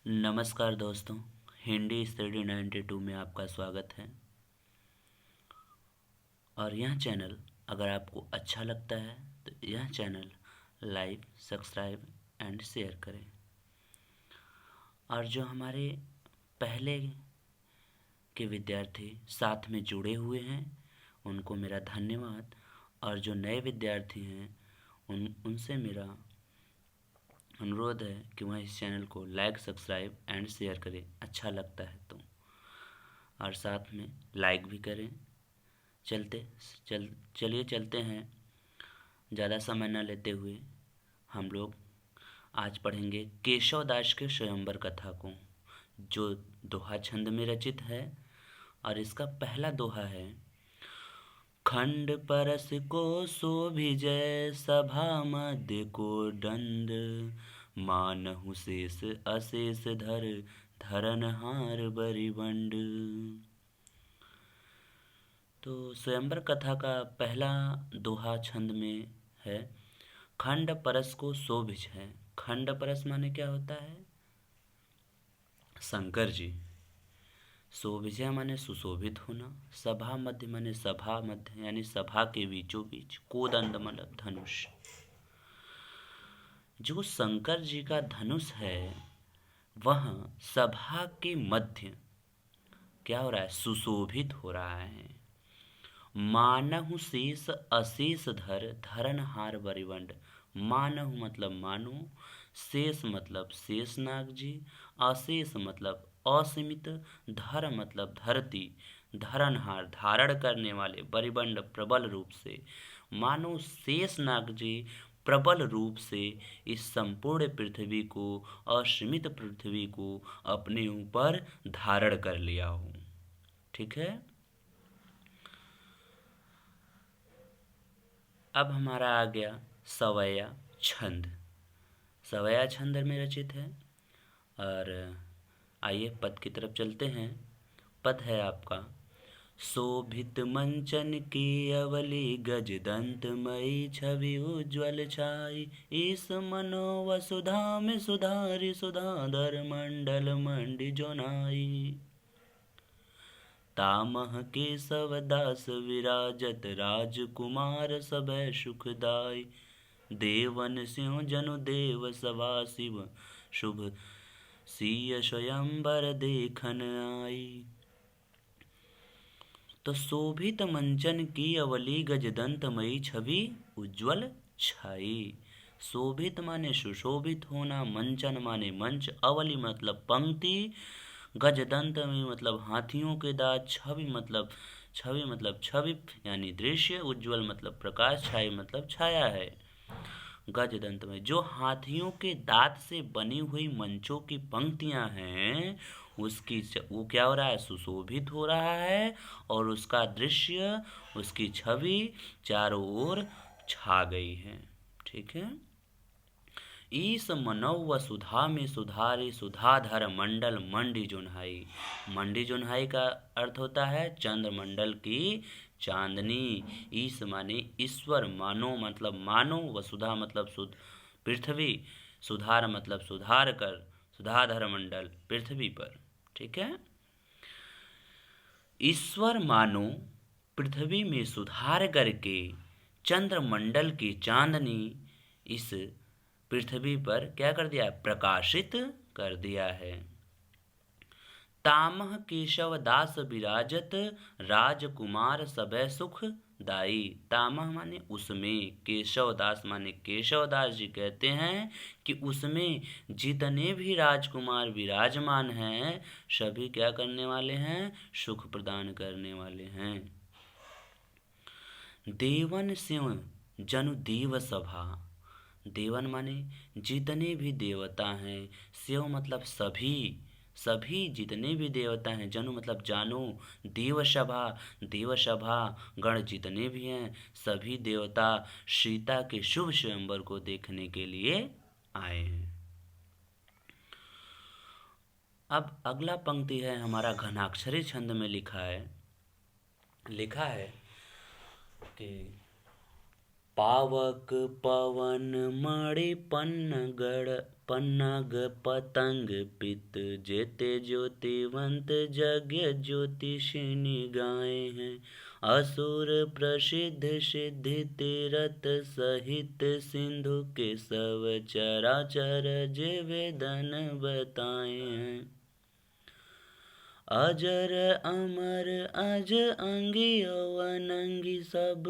नमस्कार दोस्तों, हिंदी स्टडी 92 में आपका स्वागत है। और यह चैनल अगर आपको अच्छा लगता है तो यह channel like, subscribe and share करें। और जो हमारे पहले के विद्यार्थी साथ में जुड़े हुए हैं उनको मेरा धन्यवाद, और जो नए विद्यार्थी हैं उनसे मेरा अनुरोध है कि वह इस चैनल को लाइक, सब्सक्राइब एंड शेयर करें अच्छा लगता है तो, और साथ में लाइक भी करें। चलिए चलते हैं, ज़्यादा समय न लेते हुए हम लोग आज पढ़ेंगे केशव दास के स्वयंवर कथा को, जो दोहा छंद में रचित है। और इसका पहला दोहा है, खंड परस को शोभिजय सभा मध्य को दंड, मानहु शेष अशेष धरनहार बरिबंड। तो स्वयंवर कथा का पहला दोहा छंद में है, खंड परस को शोभिज है। खंड परस माने क्या होता है? शंकर जी। शोभिजय माने सुशोभित होना। सभा मध्य माने सभा मध्य यानी सभा के बीचों बीच। कोदंड मतलब धनुष। जो शंकर जी का धनुष है वह सभा के मध्य क्या हो रहा है? सुशोभित हो रहा है। मानहु शेष अशेष धरनहार बरिबंड। मानहु मतलब मानो, शेष मतलब शेषनाग जी, अशेष मतलब असीमित, धर मतलब धरती, धरनहार धारण करने वाले, बरिबंड प्रबल रूप से। मानो शेषनाग जी प्रबल रूप से इस संपूर्ण पृथ्वी को, असीमित पृथ्वी को अपने ऊपर धारण कर लिया हो। ठीक है। अब हमारा आ गया सवैया छंद। सवैया छंद में रचित है। और आइए पद की तरफ चलते हैं। पद है आपका, शोभित मंचन की अवली गज दंत मई छवि उज्ज्वल छाई, इस मनो वसुधा में सुधारी सुधाधर मंडल मंडी जोनाई। तामह केशव दास विराजत राजकुमार सभय सुखदाई, देवन स्यों जनु देव सभा शिव शुभ सिय स्वयंवर देखन आई। तो शोभित मंचन की अवली गजदंत मई छवि उज्ज्वल छाई। शोभित माने सुशोभित होना, मंचन माने मंच, अवली मतलब पंक्ति, गजदंत में मतलब हाथियों के दांत, छवि मतलब छवि यानी दृश्य, उज्ज्वल मतलब प्रकाश, छाई मतलब छाया है। गजदंत में जो हाथियों के दांत से बनी हुई मंचों की पंक्तियां हैं उसकी वो क्या हो रहा है? सुशोभित हो रहा है, और उसका दृश्य, उसकी छवि चारों ओर छा गई है। ठीक है। ईस मनौ वसुधा में सुधारे सुधाधर मंडल मंडी जोन्हाई। मंडी जोन्हाई का अर्थ होता है चंद्रमंडल की चांदनी। ईस माने ईश्वर, मानो मतलब मानो, वसुधा मतलब पृथ्वी, सुधार मतलब सुधार कर, सुधाधर मंडल पृथ्वी पर। ठीक है। ईश्वर मानो पृथ्वी में सुधार करके चंद्रमंडल की चांदनी इस पृथ्वी पर क्या कर दिया? प्रकाशित कर दिया है। तामह केशव दास विराजत राजकुमार सभय सुख दाई। तामह माने उसमें, केशव दास माने केशव दास जी कहते हैं कि उसमें जितने भी राजकुमार विराजमान हैं सभी क्या करने वाले हैं? सुख प्रदान करने वाले हैं। देवन स्यों जनु देव सभा। देवन माने जितने भी देवता हैं, स्यों मतलब सभी जितने भी देवता हैं, जनु मतलब जानो, देव सभा गण जितने भी हैं सभी देवता सीता के शुभ स्वयंवर को देखने के लिए आए हैं। अब अगला पंक्ति है हमारा घनाक्षरी छंद में लिखा है कि पावक पवन मणि पन्न गढ़ पन्नाग पतंग पित जेते ज्योतिवंत यज्ञ ज्योतिषिनी गाए हैं। असुर प्रसिद्ध सिद्धि तीरथ सहित सिंधु के सब चराचर जे वेदन बताए हैं। अजर अमर अज अंगी अवनंगी सब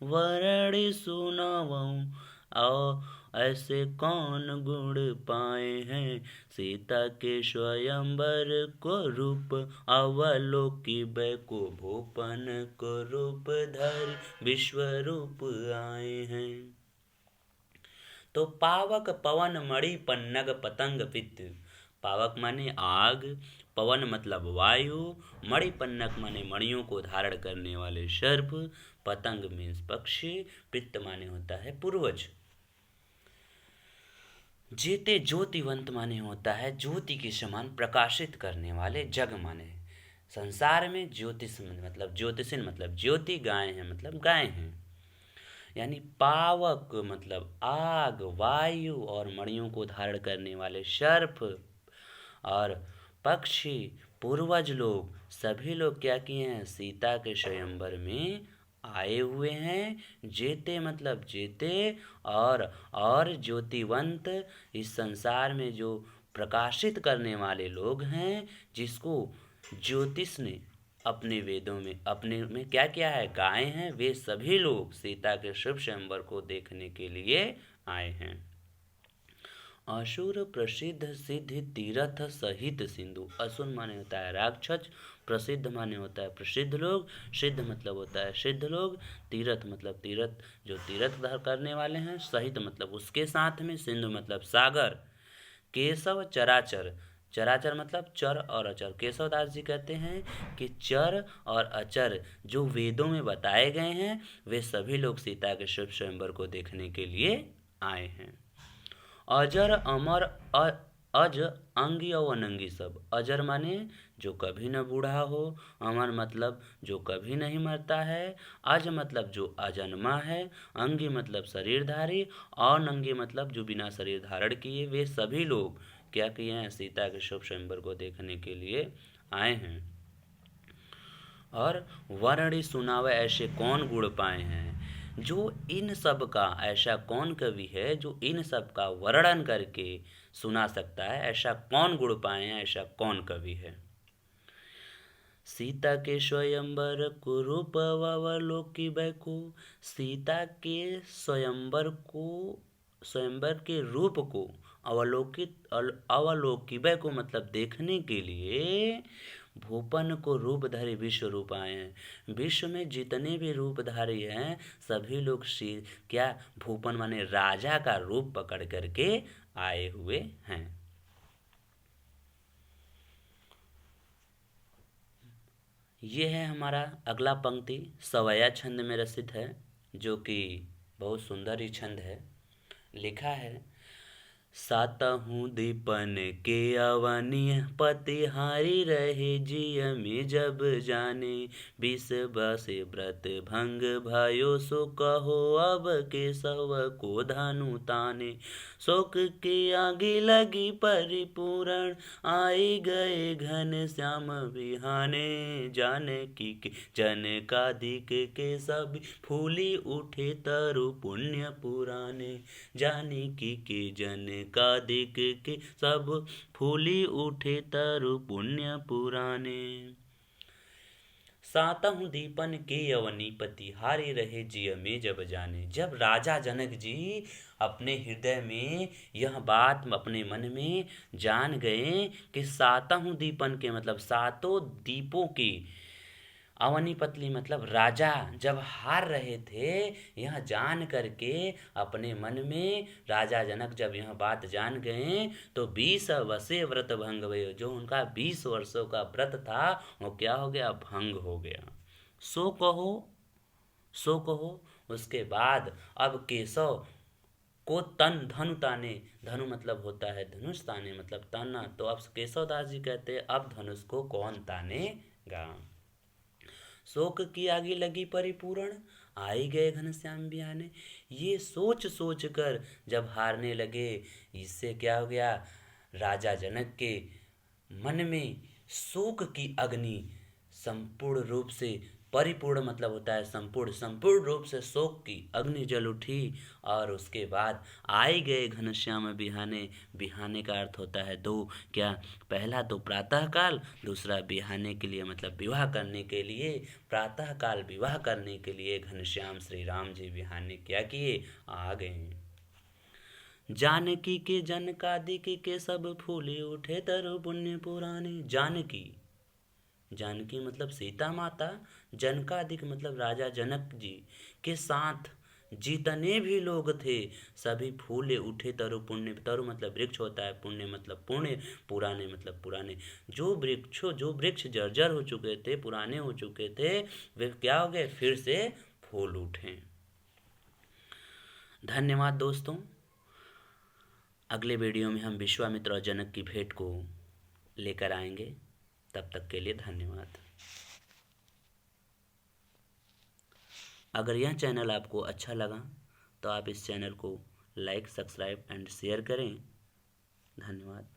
वर्णि सुनावऊं। आओ ऐसे कौन गुण पाए हैं। सीता के स्वयंवर को रूप अवलोकी बैको भूपन को रूप धर विश्व रूप आए हैं। तो पावक पवन मणि पन्नग पतंग पित्त। पावक माने आग, पवन मतलब वायु, मणि पन्नग माने मणियों को धारण करने वाले सर्प, पतंग मीन्स पक्षी, पित्त माने होता है पूर्वज। जेते ज्योतिवंत माने होता है ज्योति के समान प्रकाशित करने वाले, जग माने संसार में, ज्योतिष मतलब ज्योतिषिन मतलब ज्योति, गाय हैं मतलब गाय हैं। यानी पावक मतलब आग, वायु और मणियों को धारण करने वाले सर्प और पक्षी, पूर्वज लोग, सभी लोग क्या किए हैं, सीता के स्वयंवर में आए हुए हैं। जेते मतलब जेते और ज्योतिवंत, इस संसार में जो प्रकाशित करने वाले लोग हैं, जिसको ज्योतिष ने अपने वेदों में अपने में क्या किया है, गाए हैं, वे सभी लोग सीता के शुभ स्वयंवर को देखने के लिए आए हैं। असुर प्रसिद्ध सिद्धि तीरथ सहित सिंधु। असुर माने होता है राक्षस, प्रसिद्ध माने होता है प्रसिद्ध लोग, सिद्ध मतलब होता है सिद्ध लोग, तीरथ मतलब तीरथ जो तीरथ करने वाले हैं, सहित मतलब उसके साथ में, सिंधु मतलब सागर, केशव चराचर, चराचर मतलब चर और अचर। केशवदास जी कहते हैं कि चर और अचर जो वेदों में बताए गए हैं, वे सभी लोग सीता के शुभ स्वयंवर को देखने के लिए आए हैं। अजर अमर अज अंगी और अनंगी सब। अजर माने जो कभी न बूढ़ा हो, अमर मतलब जो कभी नहीं मरता है, अज मतलब जो अजन्मा है, अंगी मतलब शरीरधारी, और नंगी मतलब जो बिना शरीर धारण किए, वे सभी लोग क्या किए हैं, सीता के शुभ स्वयंवर को देखने के लिए आए हैं। और वर्णि सुनावे ऐसे कौन गुण पाए हैं। जो इन सब का, ऐसा कौन कवि है जो इन सब का वर्णन करके सुना सकता है, ऐसा कौन गुण पाए हैं, ऐसा कौन कवि है। सीता के स्वयंवर को रूप अवलोकी बैको। सीता के स्वयंवर के रूप को अवलोकिबे को मतलब देखने के लिए भूपन को रूप धरे विश्व रूप आए हैं। विश्व में जितने भी रूपधारी हैं, सभी लोग क्या भूपन माने राजा का रूप पकड़ करके आए हुए हैं। ये है हमारा अगला पंक्ति, सवया छंद में रचित है, जो कि बहुत सुंदर ही छंद है। लिखा है, सातहूँ दीपन के अवनी पतिहारी रहे जिय में जब जाने। 20 बसे व्रत भंग भयो सो कहो अब केशव को धनु ताने। शोक की आगे लगी परिपूर्ण आई गए घन श्याम बिहाने। जानकी के जनकादिक के सब फूली उठे तरु पुण्य पुराने। जानकी के जनकादिक के सब फूली उठे तरु पुण्य पुराने। सातहु दीपन के अवनी पतिहारी रहे जिय में जब जाने। जब राजा जनक जी अपने हृदय में यह बात अपने मन में जान गए कि सातहु दीपन के मतलब सातों दीपों की, अवनी पतली मतलब राजा जब हार रहे थे, यह जान करके अपने मन में राजा जनक जब यह बात जान गए तो 20 वर्षे व्रत भंग भयो। जो उनका 20 वर्षों का व्रत था वो क्या हो गया, भंग हो गया। सो कहो उसके बाद अब केशव को धनु ताने। धनु मतलब होता है धनुष, ताने मतलब ताना। तो अब केशवदास जी कहते हैं अब धनुष को कौन तानेगा। शोक की आगी लगी परिपूर्ण आई गए घनश्याम बिहाने। ये सोच सोच कर जब हारने लगे, इससे क्या हो गया, राजा जनक के मन में शोक की अग्नि संपूर्ण रूप से, परिपूर्ण मतलब होता है संपूर्ण, संपूर्ण रूप से शोक की अग्नि जल उठी। और उसके बाद आए गए घनश्याम बिहाने। बिहाने का अर्थ होता है दो, क्या, पहला तो प्रातः काल, दूसरा बिहाने के लिए मतलब विवाह करने के लिए। प्रातः काल विवाह करने के लिए घनश्याम श्री राम जी बिहाने क्या किए, आ गए। जानकी के जनकादिक के सब फूले उठे तरु पुण्य पुराने। जानकी, जानकी मतलब सीता माता, जनकादिक मतलब राजा जनक जी के साथ जितने भी लोग थे सभी फूले उठे तरु पुण्य, तरु मतलब वृक्ष होता है, पुण्य मतलब पुण्य, पुराने मतलब पुराने। जो वृक्ष जर्जर हो चुके थे, पुराने हो चुके थे, वे क्या हो गए, फिर से फूल उठे। धन्यवाद दोस्तों। अगले वीडियो में हम विश्वामित्र और जनक की भेंट को लेकर आएंगे। तब तक के लिए धन्यवाद। अगर यह चैनल आपको अच्छा लगा तो आप इस चैनल को लाइक, सब्सक्राइब एंड शेयर करें। धन्यवाद।